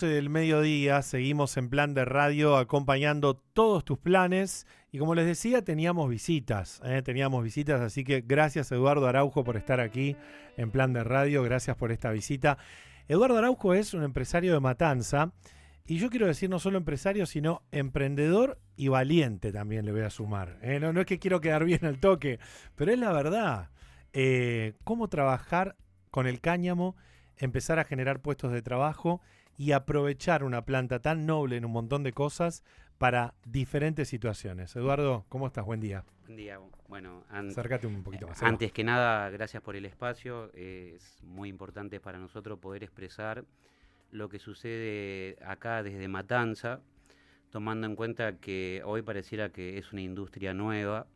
Del mediodía, seguimos en Plan de Radio acompañando todos tus planes y como les decía teníamos visitas, así que gracias Eduardo Araujo por estar aquí en Plan de Radio, gracias por esta visita. Eduardo Araujo es un empresario de Matanza y yo quiero decir no solo empresario sino emprendedor y valiente también le voy a sumar. No es que quiero quedar bien al toque, pero es la verdad. Cómo trabajar con el cáñamo, empezar a generar puestos de trabajo y aprovechar una planta tan noble en un montón de cosas para diferentes situaciones. Eduardo, ¿cómo estás? Buen día. Buen día. Bueno, Acércate un poquito más. antes que nada, gracias por el espacio. Es muy importante para nosotros poder expresar lo que sucede acá desde Matanza, tomando en cuenta que hoy pareciera que es una industria nueva.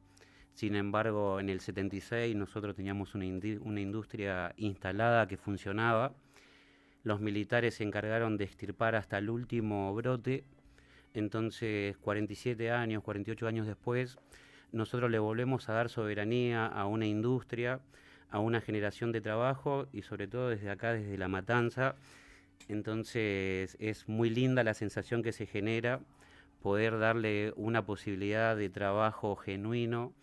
Sin embargo, en el 76 nosotros teníamos una industria instalada que funcionaba. Los militares se encargaron de extirpar hasta el último brote. Entonces, 47 años, 48 años después, nosotros le volvemos a dar soberanía a una industria, a una generación de trabajo y sobre todo desde acá, desde La Matanza. Entonces, es muy linda la sensación que se genera poder darle una posibilidad de trabajo genuino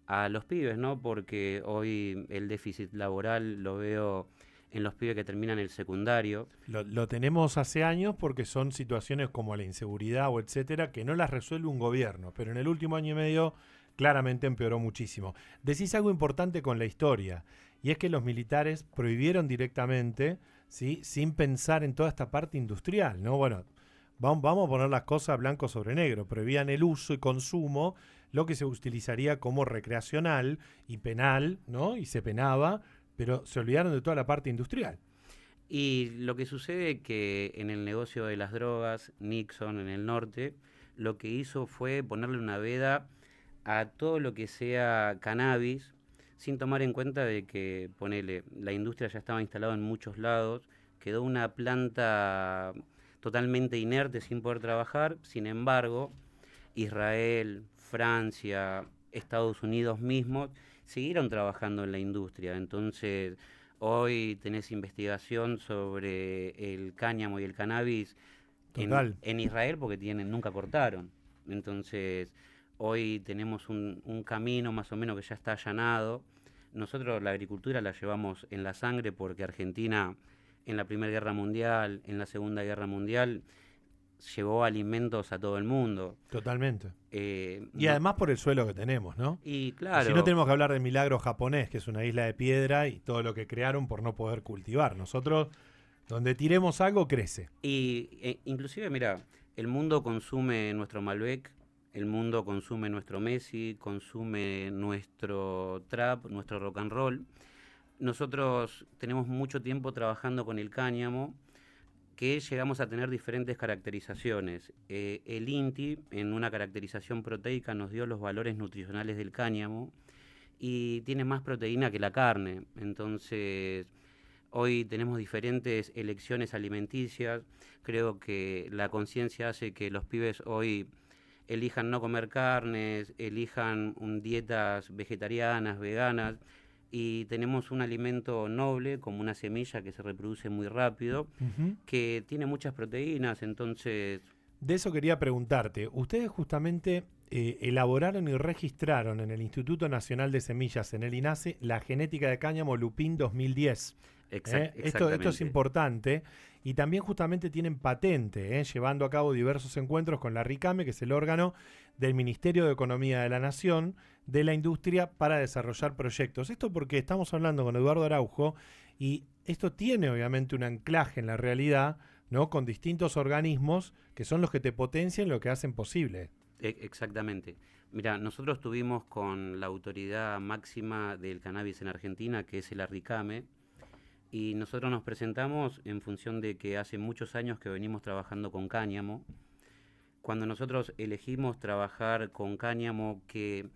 a los pibes, ¿no? Porque hoy el déficit laboral lo veo en los pibes que terminan el secundario. Lo tenemos hace años porque son situaciones como la inseguridad o etcétera que no las resuelve un gobierno, pero en el último año y medio claramente empeoró muchísimo. Decís algo importante con la historia y es que los militares prohibieron directamente, ¿sí? Sin pensar en toda esta parte industrial, ¿no? Bueno, vamos a poner las cosas blanco sobre negro. Prohibían el uso y consumo, lo que se utilizaría como recreacional y penal, ¿no? Y se penaba, pero se olvidaron de toda la parte industrial. Y lo que sucede es que en el negocio de las drogas, Nixon en el norte, lo que hizo fue ponerle una veda a todo lo que sea cannabis, sin tomar en cuenta de que, ponele, la industria ya estaba instalada en muchos lados, quedó una planta totalmente inerte sin poder trabajar. Sin embargo, Israel, Francia, Estados Unidos mismos siguieron trabajando en la industria. Entonces, hoy tenés investigación sobre el cáñamo y el cannabis Total. en Israel porque nunca cortaron. Entonces, hoy tenemos un camino más o menos que ya está allanado. Nosotros la agricultura la llevamos en la sangre porque Argentina en la Primera Guerra Mundial, en la Segunda Guerra Mundial, llevó alimentos a todo el mundo. Totalmente. Y No, además por el suelo que tenemos, ¿no? y Y si no claro, tenemos que hablar del milagro japonés, que es una isla de piedra y todo lo que crearon por no poder cultivar. Nosotros, donde tiremos algo, crece. inclusive, mira, el mundo consume nuestro Malbec, el mundo consume nuestro Messi, consume nuestro trap, nuestro rock and roll. Nosotros tenemos mucho tiempo trabajando con el cáñamo, que llegamos a tener diferentes caracterizaciones. El INTI, en una caracterización proteica, nos dio los valores nutricionales del cáñamo y tiene más proteína que la carne. Entonces, hoy tenemos diferentes elecciones alimenticias. Creo que la conciencia hace que los pibes hoy elijan no comer carnes, elijan dietas vegetarianas, veganas, y tenemos un alimento noble como una semilla que se reproduce muy rápido, Ujú. que tiene muchas proteínas. Entonces, De eso quería preguntarte. Ustedes justamente elaboraron y registraron en el Instituto Nacional de Semillas, en el INASE, la genética de cáñamo Lupin 2010. Esto es exactamente. importante y también justamente tienen patente, llevando a cabo diversos encuentros con la RICAME, que es el órgano del Ministerio de Economía de la Nación, de la industria para desarrollar proyectos. Esto porque estamos hablando con Eduardo Araujo y esto tiene obviamente un anclaje en la realidad, ¿no? Con distintos organismos que son los que te potencian lo que hacen posible. Exactamente. Mira, nosotros estuvimos con la autoridad máxima del cannabis en Argentina, que es el ARRICAME, y nosotros nos presentamos en función de que hace muchos años que venimos trabajando con cáñamo. Cuando nosotros elegimos trabajar con cáñamo, que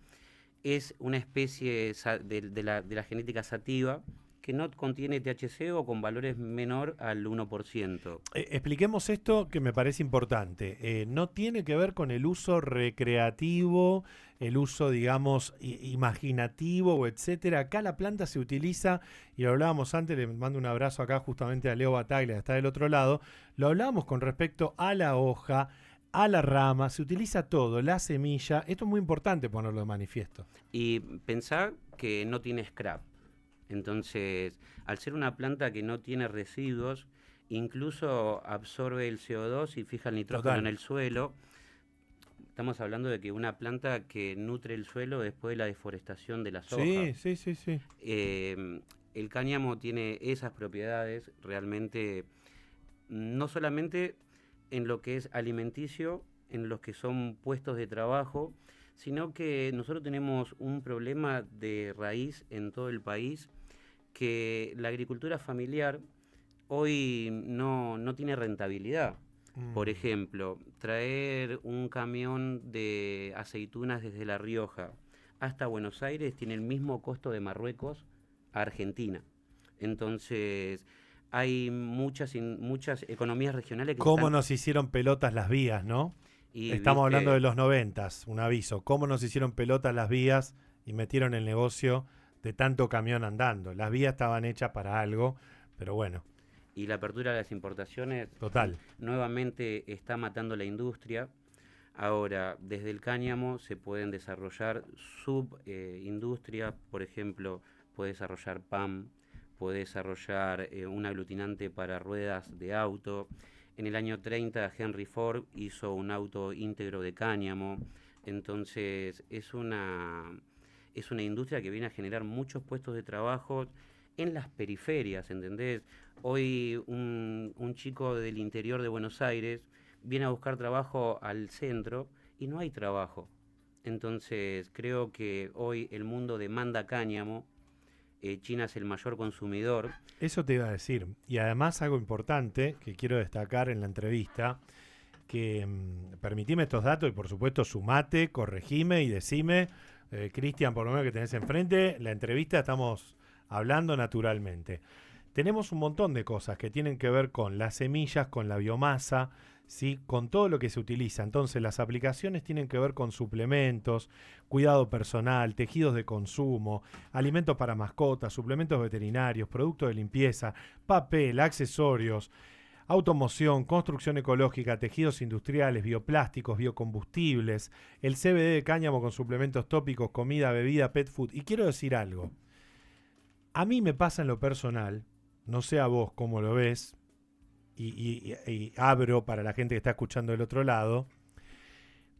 es una especie de la genética sativa, que no contiene THC o con valores menor al 1%. Expliquemos esto que me parece importante. No tiene que ver con el uso recreativo, el uso, digamos, imaginativo o etcétera. Acá la planta se utiliza, y lo hablábamos antes, le mando un abrazo acá justamente a Leo Bataglia, que está del otro lado. Lo hablábamos con respecto a la hoja, a la rama, se utiliza todo, la semilla. Esto es muy importante ponerlo de manifiesto. Y pensar que no tiene scrap. Entonces, al ser una planta que no tiene residuos, incluso absorbe el CO2 y fija el nitrógeno Total. en el suelo. Estamos hablando de que una planta que nutre el suelo después de la deforestación de las hojas. Sí. El cáñamo tiene esas propiedades realmente, no solamente en lo que es alimenticio, en los que son puestos de trabajo, sino que nosotros tenemos un problema de raíz en todo el país, que la agricultura familiar hoy no tiene rentabilidad. Por ejemplo, traer un camión de aceitunas desde La Rioja hasta Buenos Aires tiene el mismo costo de Marruecos a Argentina. Entonces, hay muchas economías regionales que ¿Cómo están... nos hicieron pelotas las vías, no? Y, Estamos hablando de ¿viste? los 90, un aviso. ¿Cómo nos hicieron pelotas las vías y metieron el negocio de tanto camión andando? Las vías estaban hechas para algo, pero bueno, Y la apertura de las importaciones total. nuevamente está matando la industria. Ahora, desde el cáñamo se pueden desarrollar subindustrias, por ejemplo, puede desarrollar PAM, puede desarrollar un aglutinante para ruedas de auto. En el año 30 Henry Ford hizo un auto íntegro de cáñamo. Entonces es una industria que viene a generar muchos puestos de trabajo en las periferias, ¿entendés? Hoy un chico del interior de Buenos Aires viene a buscar trabajo al centro y no hay trabajo. Entonces creo que hoy el mundo demanda cáñamo, China es el mayor consumidor. Eso te iba a decir. Y además algo importante que quiero destacar en la entrevista, que permitime estos datos y por supuesto sumate, corregime y decime, Cristian, por lo menos que tenés enfrente, la entrevista estamos hablando naturalmente. Tenemos un montón de cosas que tienen que ver con las semillas, con la biomasa, ¿sí? Con todo lo que se utiliza. Entonces las aplicaciones tienen que ver con suplementos, cuidado personal, tejidos de consumo, alimentos para mascotas, suplementos veterinarios, productos de limpieza, papel, accesorios, automoción, construcción ecológica, tejidos industriales, bioplásticos, biocombustibles, el CBD de cáñamo con suplementos tópicos, comida, bebida, pet food. Y quiero decir algo. A mí me pasa en lo personal, no sé a vos cómo lo ves, y abro para la gente que está escuchando del otro lado,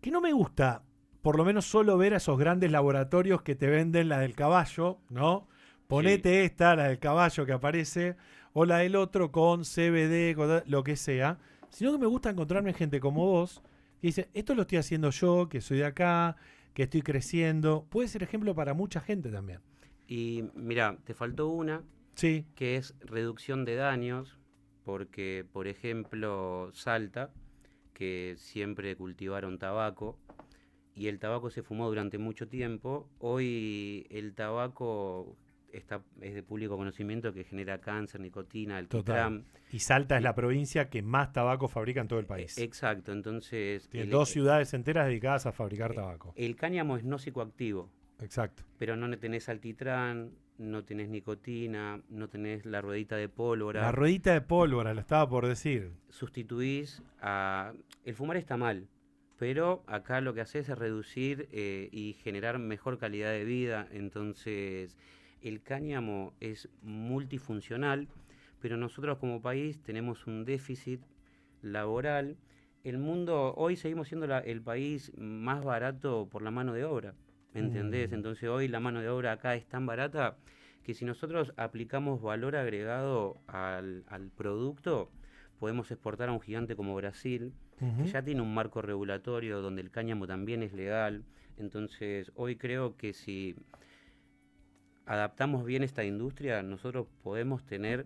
que no me gusta, por lo menos solo ver a esos grandes laboratorios que te venden la del caballo, ¿no? Ponete Sí. esta, la del caballo que aparece, o la del otro con CBD, con lo que sea, sino que me gusta encontrarme gente como vos, que dice, esto lo estoy haciendo yo, que soy de acá, que estoy creciendo. Puede ser ejemplo para mucha gente también. Y mira, te faltó una, Sí, que es reducción de daños, porque, por ejemplo, Salta, que siempre cultivaron tabaco, y el tabaco se fumó durante mucho tiempo, hoy el tabaco es de público conocimiento que genera cáncer, nicotina, total. alquitrán. Y Salta es Y, la provincia que más tabaco fabrica en todo el país. exacto, entonces Tiene dos ciudades enteras dedicadas a fabricar eh, tabaco. el cáñamo es no psicoactivo, Exacto. pero no tenés altitrán, no tenés nicotina, no tenés la ruedita de La pólvora. ruedita de pólvora, lo estaba por decir. Sustituís a... El fumar está mal, pero acá lo que haces es reducir y generar mejor calidad de vida. Entonces, el cáñamo es multifuncional, pero nosotros como país tenemos un déficit laboral. El mundo, hoy seguimos siendo el país más barato por la mano de obra, ¿entendés? Mm, Entonces hoy la mano de obra acá es tan barata que si nosotros aplicamos valor agregado al producto, podemos exportar a un gigante como Brasil, que ujú. ya tiene un marco regulatorio donde el cáñamo también es legal. Entonces hoy creo que si adaptamos bien esta industria, nosotros podemos tener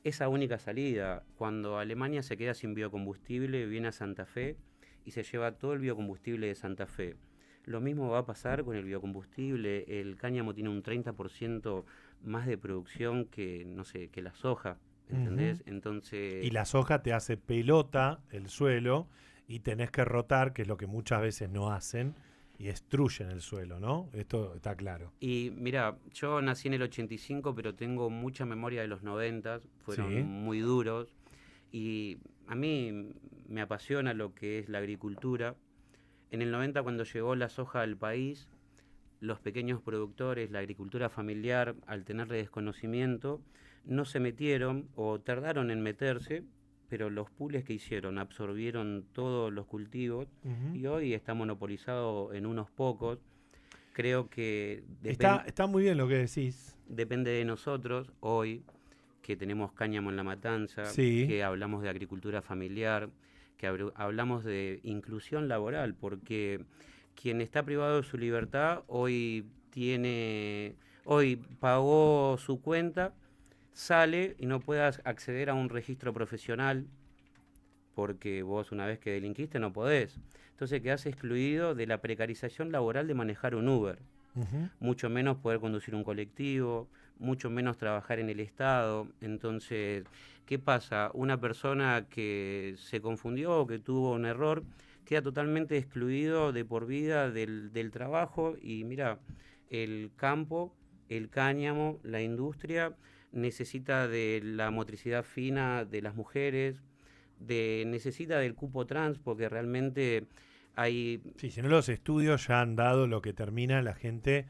esa única salida. Cuando Alemania se queda sin biocombustible, viene a Santa Fe y se lleva todo el biocombustible de Santa Fe. Lo mismo va a pasar con el biocombustible. El cáñamo tiene un 30% más de producción que, no sé, que la soja, ¿entendés? Ujú. Entonces, Y la soja te hace pelota el suelo y tenés que rotar, que es lo que muchas veces no hacen, y destruyen el suelo, ¿no? Esto está claro. y mira, yo nací en el 85, pero tengo mucha memoria de los 90, fueron Sí. muy duros, y a mí me apasiona lo que es la agricultura. En el 90, cuando llegó la soja al país, los pequeños productores, la agricultura familiar, al tener desconocimiento, no se metieron o tardaron en meterse, pero los pools que hicieron absorbieron todos los cultivos Ujú. y hoy está monopolizado en unos pocos. Creo que Está muy bien lo que decís. depende de nosotros hoy, que tenemos cáñamo en la matanza, Sí. que hablamos de agricultura familiar, que hablamos de inclusión laboral, porque quien está privado de su libertad hoy pagó su cuenta, sale y no puede acceder a un registro profesional, porque vos una vez que delinquiste no podés. Entonces quedás excluido de la precarización laboral de manejar un Uber, Ujú. mucho menos poder conducir un colectivo, mucho menos trabajar en el Estado. Entonces, ¿qué pasa? Una persona que se confundió o que tuvo un error queda totalmente excluido de por vida del trabajo y mira, el campo, el cáñamo, la industria necesita de la motricidad fina de las mujeres, necesita del cupo trans porque realmente hay. Sí, si no los estudios ya han dado lo que termina la gente,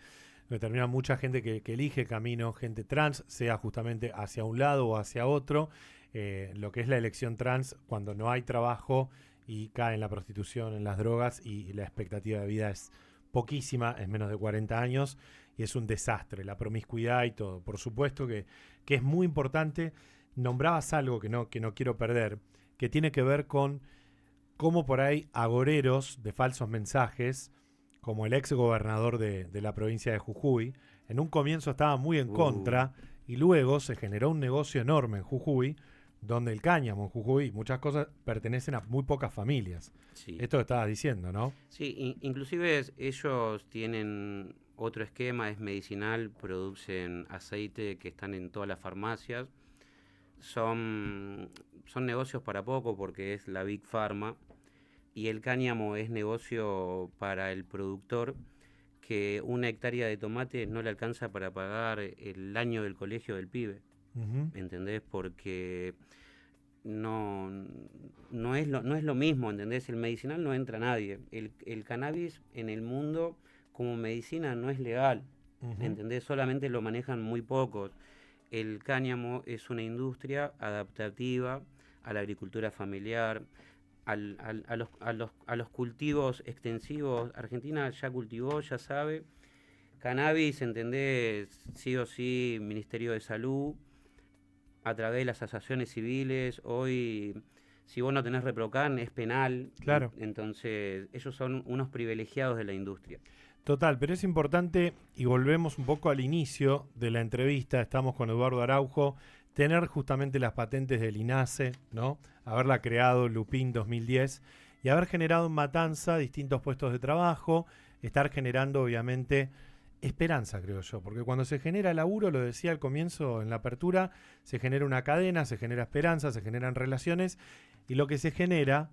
lo que termina mucha gente que elige camino, gente trans, sea justamente hacia un lado o hacia otro. Lo que es la elección trans, cuando no hay trabajo y cae en la prostitución, en las drogas y la expectativa de vida es poquísima, es menos de 40 años y es un desastre, la promiscuidad y todo. Por supuesto que es muy importante. Nombrabas algo que no quiero perder, que tiene que ver con cómo por ahí agoreros de falsos mensajes, como el ex gobernador de la provincia de Jujuy, en un comienzo estaba muy en uh, contra y luego se generó un negocio enorme en Jujuy, donde el cáñamo en Jujuy y muchas cosas pertenecen a muy pocas familias. sí. Esto que estabas diciendo, ¿no? Sí, inclusive ellos tienen otro esquema, es medicinal, producen aceite que están en todas las farmacias. Son, son negocios para poco porque es la Big Pharma y el cáñamo es negocio para el productor que una hectárea de tomate no le alcanza para pagar el año del colegio del pibe. Ujú. ¿Entendés? Porque no, no es lo mismo, ¿entendés? El medicinal no entra nadie. El cannabis en el mundo como medicina no es legal, Ujú. ¿entendés? Solamente lo manejan muy pocos. El cáñamo es una industria adaptativa a la agricultura familiar, a los cultivos extensivos. Argentina ya cultivó, ya sabe. Cannabis, ¿entendés? Sí o sí, Ministerio de Salud a través de las asociaciones civiles. Hoy, si vos no tenés Reprocan, es penal. Claro. Entonces, ellos son unos privilegiados de la industria. Total, pero es importante, y volvemos un poco al inicio de la entrevista, estamos con Eduardo Araujo, tener justamente las patentes del INASE, ¿no? Haberla creado Lupin 2010 y haber generado en Matanza distintos puestos de trabajo, estar generando obviamente esperanza, creo yo, porque cuando se genera laburo, lo decía al comienzo en la apertura, se genera una cadena, se genera esperanza, se generan relaciones y lo que se genera,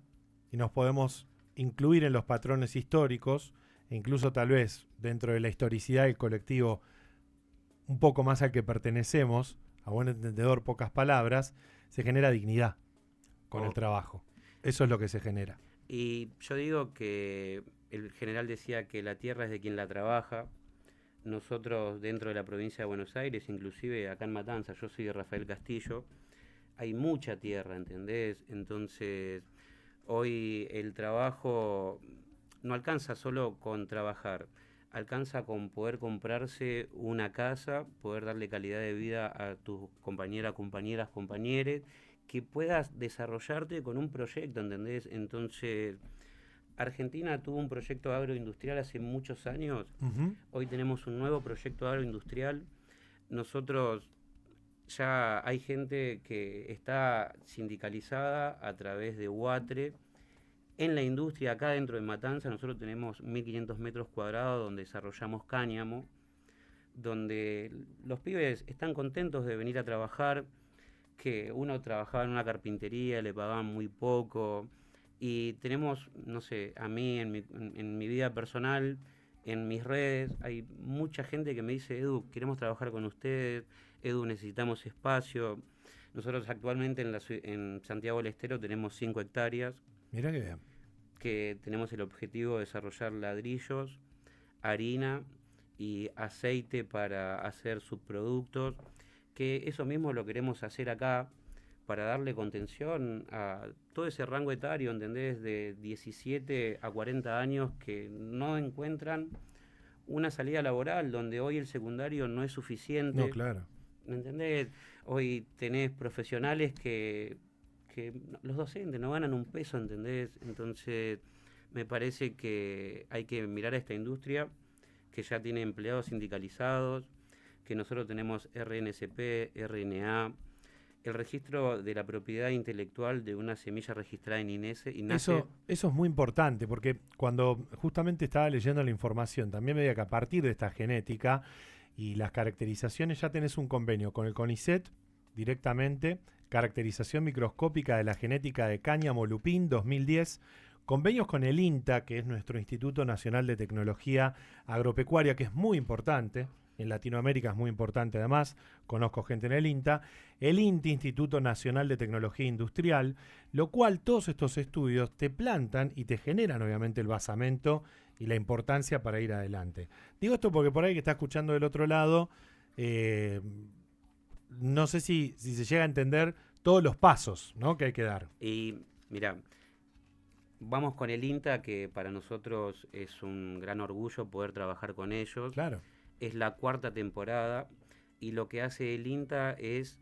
y nos podemos incluir en los patrones históricos, e incluso tal vez dentro de la historicidad del colectivo un poco más al que pertenecemos, a buen entendedor pocas palabras, se genera dignidad con el O- trabajo. Eso es lo que se genera. y yo digo que el general decía que la tierra es de quien la trabaja. Nosotros dentro de la provincia de Buenos Aires, inclusive acá en Matanza, yo soy de Rafael Castillo, hay mucha tierra, ¿entendés? Entonces, hoy el trabajo no alcanza solo con trabajar, alcanza con poder comprarse una casa, poder darle calidad de vida a tus compañeros, que puedas desarrollarte con un proyecto, ¿entendés? Entonces, Argentina tuvo un proyecto agroindustrial hace muchos años, Ujú. hoy tenemos un nuevo proyecto agroindustrial, nosotros ya hay gente que está sindicalizada a través de UATRE. En la industria, acá dentro de Matanza, nosotros tenemos 1.500 metros cuadrados donde desarrollamos cáñamo. donde los pibes están contentos de venir a trabajar, que uno trabajaba en una carpintería, le pagaban muy poco, y tenemos, no sé, a mí en mi vida personal, en mis redes, hay mucha gente que me dice, Edu, queremos trabajar con ustedes, Edu, necesitamos espacio. Nosotros actualmente en Santiago del Estero tenemos 5 hectáreas, Mira qué bien. que tenemos el objetivo de desarrollar ladrillos, harina y aceite para hacer subproductos, que eso mismo lo queremos hacer acá para darle contención a todo ese rango etario, ¿entendés? De 17 a 40 años que no encuentran una salida laboral, donde hoy el secundario no es No, suficiente, claro. ¿me entendés? Hoy tenés profesionales que los docentes no ganan un peso, ¿entendés? Entonces, me parece que hay que mirar a esta industria que ya tiene empleados sindicalizados, que nosotros tenemos RNCP, RNA, el registro de la propiedad intelectual de una semilla registrada en INESE, INASE. Eso es muy importante, porque cuando justamente estaba leyendo la información, también veía que a partir de esta genética y las caracterizaciones ya tenés un convenio con el CONICET directamente, caracterización microscópica de la genética de cáñamo lupín 2010, convenios con el INTA, que es nuestro Instituto Nacional de Tecnología Agropecuaria, que es muy importante, en Latinoamérica es muy importante además, conozco gente en el INTA, el INTI, Instituto Nacional de Tecnología Industrial, lo cual todos estos estudios te plantan y te generan obviamente el basamento y la importancia para ir adelante. Digo esto porque por ahí que está escuchando del otro lado, eh, no sé si se llega a entender todos los pasos, ¿no?, que hay que dar. Y mira, vamos con el INTA, que para nosotros es un gran orgullo poder trabajar con ellos. Claro. Es la 4ª temporada y lo que hace el INTA es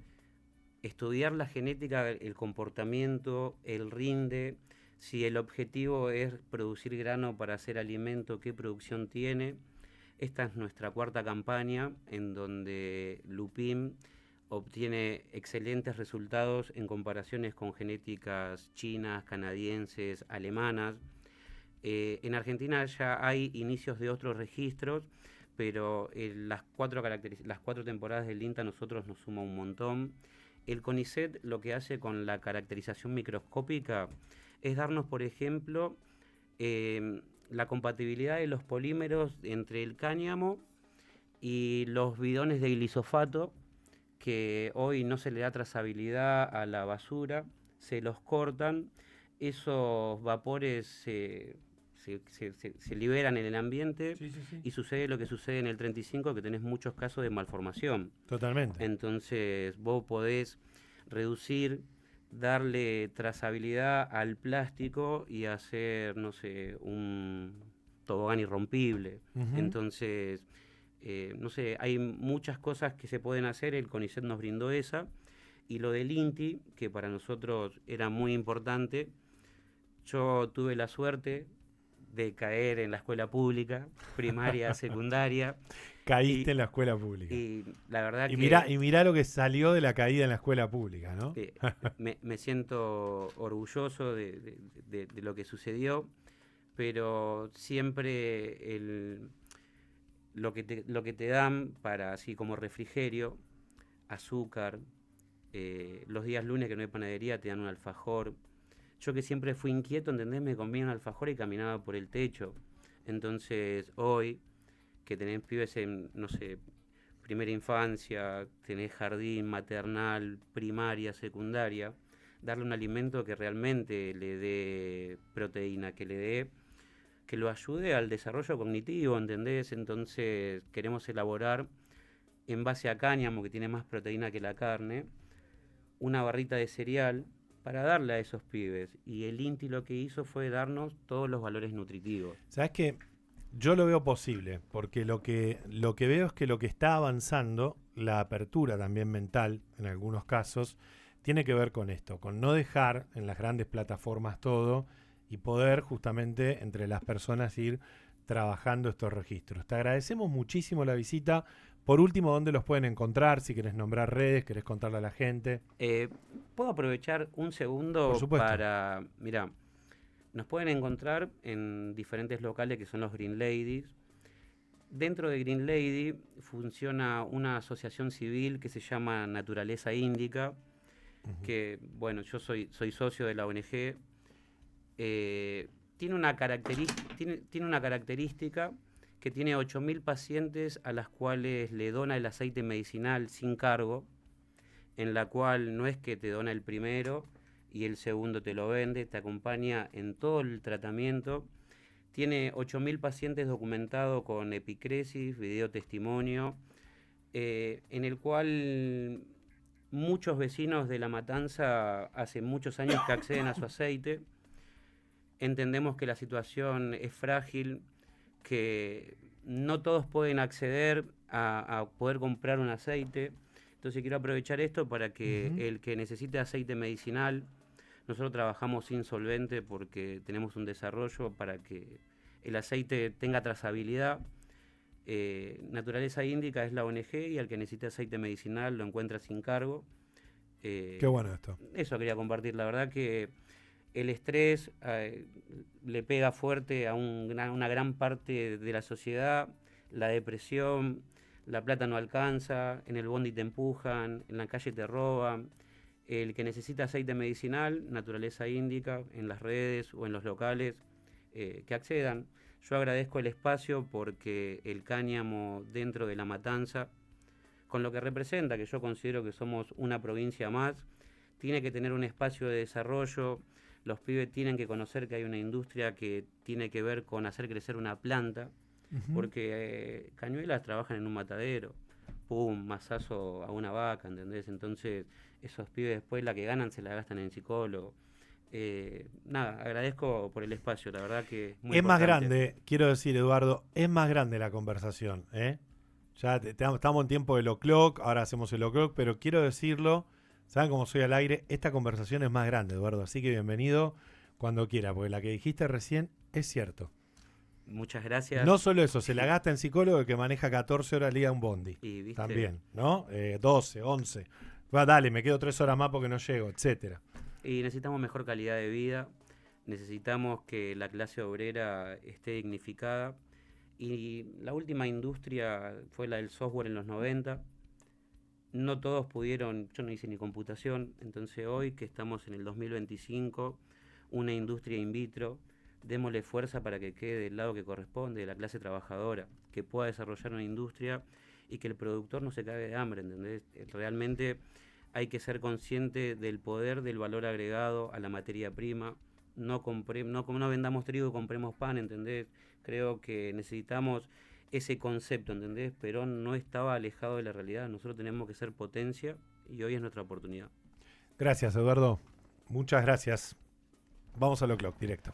estudiar la genética, el comportamiento, el rinde, si el objetivo es producir grano para hacer alimento, qué producción tiene. Esta es nuestra 4ª campaña en donde Lupin obtiene excelentes resultados en comparaciones con genéticas chinas, canadienses, alemanas. En Argentina ya hay inicios de otros registros, pero las 4 temporadas del INTA a nosotros nos suma un montón. El CONICET lo que hace con la caracterización microscópica es darnos, por ejemplo, la compatibilidad de los polímeros entre el cáñamo y los bidones de glisofato, que hoy no se le da trazabilidad a la basura, se los cortan, esos vapores se liberan en el ambiente. Sí, sí, sí. Y sucede lo que sucede en el 35, que tenés muchos casos de malformación. Totalmente. Entonces vos podés reducir, darle trazabilidad al plástico y hacer, no sé, un tobogán irrompible. Ujú. Entonces, no sé, hay muchas cosas que se pueden hacer, el CONICET nos brindó esa, y lo del INTI, que para nosotros era muy importante. Yo tuve la suerte de caer en la escuela pública, primaria, secundaria, Caíste y, en la escuela pública. y la verdad Y que mirá lo que salió de la caída en la escuela pública, ¿no? me siento orgulloso de lo que sucedió, pero siempre lo que te dan para así como refrigerio, azúcar, los días lunes que no hay panadería te dan un alfajor. Yo que siempre fui inquieto, ¿entendés? Me comía un alfajor y caminaba por el techo. Entonces, hoy, que tenés pibes en, no sé, primera infancia, tenés jardín, maternal, primaria, secundaria, darle un alimento que realmente le dé proteína, que lo ayude al desarrollo cognitivo, ¿entendés? Entonces, queremos elaborar, en base a cáñamo, que tiene más proteína que la carne, una barrita de cereal para darle a esos pibes. Y el INTI lo que hizo fue darnos todos los valores nutritivos. ¿Sabes qué? Yo lo veo posible, porque lo que veo es que lo que está avanzando, la apertura también mental, en algunos casos, tiene que ver con esto, con no dejar en las grandes plataformas todo y poder justamente entre las personas ir trabajando estos registros. Te agradecemos muchísimo la visita. Por último, ¿dónde los pueden encontrar? Si querés nombrar redes, querés contarle a la gente. ¿Puedo aprovechar un Por segundo supuesto. para... Mirá, nos pueden encontrar en diferentes locales que son los Green Ladies. Dentro de Green Lady funciona una asociación civil que se llama Naturaleza Índica, que, bueno, yo soy socio de la ONG. Tiene una característica que tiene 8.000 pacientes a las cuales le dona el aceite medicinal sin cargo, en la cual no es que te dona el primero y el segundo te lo vende, te acompaña en todo el tratamiento. Tiene 8.000 pacientes documentados con epicresis, videotestimonio, en el cual muchos vecinos de La Matanza hace muchos años que acceden a su aceite. Entendemos que la situación es frágil, que no todos pueden acceder a poder comprar un aceite. Entonces quiero aprovechar esto para que el que necesite aceite medicinal, nosotros trabajamos sin solvente porque tenemos un desarrollo para que el aceite tenga trazabilidad. Naturaleza Índica es la ONG y al que necesite aceite medicinal lo encuentra sin cargo. Qué bueno esto. Eso quería compartir. La verdad que el estrés le pega fuerte a una gran parte de la sociedad, la depresión, la plata no alcanza, en el bondi te empujan, en la calle te roban. El que necesita aceite medicinal, Naturaleza Índica, en las redes o en los locales, que accedan. Yo agradezco el espacio porque el cáñamo dentro de La Matanza, con lo que representa, que yo considero que somos una provincia más, tiene que tener un espacio de desarrollo. Los pibes tienen que conocer que hay una industria que tiene que ver con hacer crecer una planta, porque cañuelas trabajan en un matadero, pum, mazazo a una vaca, ¿entendés? Entonces esos pibes después la que ganan se la gastan en psicólogo. Nada, agradezco por el espacio, la verdad que es muy Es más importante. grande, quiero decir, Eduardo, es más grande la conversación, ¿eh? Ya estamos en tiempo del o'clock, ahora hacemos el o'clock, pero quiero decirlo, saben cómo soy al aire, esta conversación es más grande, Eduardo, así que bienvenido cuando quiera, porque la que dijiste recién es cierto. Muchas gracias. No solo eso, se la gasta en psicólogo que maneja 14 horas al día un bondi. Y, ¿viste? También, ¿no? 12, 11. Va, dale, me quedo 3 horas más porque no llego, etcétera. Y necesitamos mejor calidad de vida, necesitamos que la clase obrera esté dignificada. Y la última industria fue la del software en los 90. No todos pudieron, yo no hice ni computación, entonces hoy que estamos en el 2025, una industria in vitro, démosle fuerza para que quede del lado que corresponde, de la clase trabajadora, que pueda desarrollar una industria y que el productor no se cague de hambre, ¿entendés? Realmente hay que ser consciente del poder del valor agregado a la materia prima. No vendamos trigo, compremos pan, ¿entendés? Creo que necesitamos ese concepto, ¿entendés? Perón no estaba alejado de la realidad. Nosotros tenemos que ser potencia y hoy es nuestra oportunidad. Gracias, Eduardo. Muchas gracias. Vamos al o'clock, directo.